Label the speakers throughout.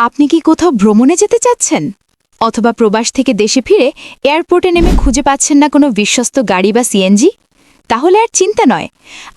Speaker 1: আপনি কি কোথাও ভ্রমণে যেতে চাচ্ছেন? অথবা প্রবাস থেকে দেশে ফিরে এয়ারপোর্টে নেমে খুঁজে পাচ্ছেন না কোনো বিশ্বস্ত গাড়ি বা সিএনজি? তাহলে আর চিন্তা নয়,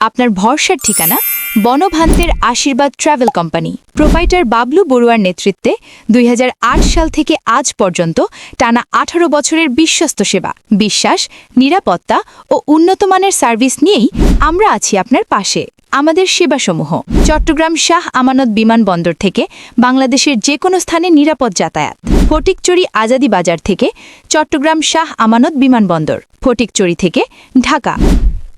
Speaker 1: আপনার ভরসার ঠিকানা বনভান্তের আশীর্বাদ ট্রাভেল কোম্পানি। প্রোপাইটার বাবলু বড়ুয়ার নেতৃত্বে ২০০৮ সাল থেকে আজ পর্যন্ত টানা ১৮ বছরের বিশ্বস্ত সেবা, বিশ্বাস, নিরাপত্তা ও উন্নতমানের সার্ভিস নিয়েই আমরা আছি আপনার পাশে। আমাদের সেবাসমূহ: চট্টগ্রাম শাহ আমানত বিমানবন্দর থেকে বাংলাদেশের যে কোনো স্থানে নিরাপদ যাতায়াত। ফটিকছড়ি আজাদি বাজার থেকে চট্টগ্রাম শাহ আমানত বিমানবন্দর, ফটিকছড়ি থেকে ঢাকা।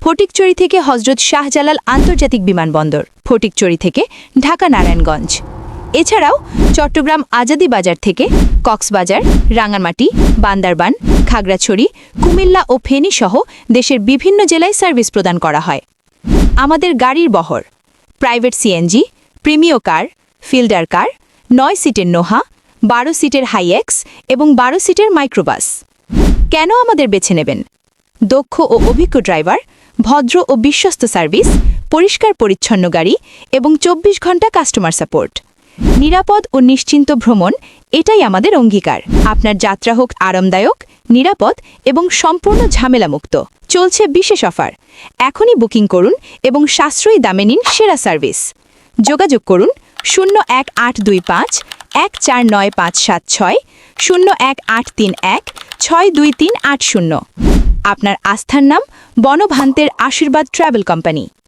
Speaker 1: ফটিকছড়ি থেকে হজরত শাহজালাল আন্তর্জাতিক বিমানবন্দর, ফটিকছড়ি থেকে ঢাকা নারায়ণগঞ্জ। এছাড়াও চট্টগ্রাম আজাদি বাজার থেকে কক্সবাজার, রাঙামাটি, বান্দরবান, খাগড়াছড়ি, কুমিল্লা ও ফেনী সহ দেশের বিভিন্ন জেলায় সার্ভিস প্রদান করা হয়। আমাদের গাড়ির বহর: প্রাইভেট সিএনজি, প্রিমিয় কার, ফিল্ডার কার, ৯ সিটের নোহা, ১২ সিটের হাইএক্স এবং ১২ সিটের মাইক্রোবাস। কেন আমাদের বেছে নেবেন? দক্ষ ও অভিজ্ঞ ড্রাইভার, ভদ্র ও বিশ্বস্ত সার্ভিস, পরিষ্কার পরিচ্ছন্ন গাড়ি এবং ২৪ ঘন্টা কাস্টমার সাপোর্ট। নিরাপদ ও নিশ্চিন্ত ভ্রমণ, এটাই আমাদের অঙ্গীকার। আপনার যাত্রা হোক আরামদায়ক, নিরাপদ এবং সম্পূর্ণ ঝামেলামুক্ত। চলছে বিশেষ অফার। এখনই বুকিং করুন এবং সাশ্রয়ী দামে নিন সেরা সার্ভিস। যোগাযোগ করুন 01825 149576, 01831 62380। আপনার আস্থার নাম বনভান্তের আশীর্বাদ ট্রাভেল কোম্পানি।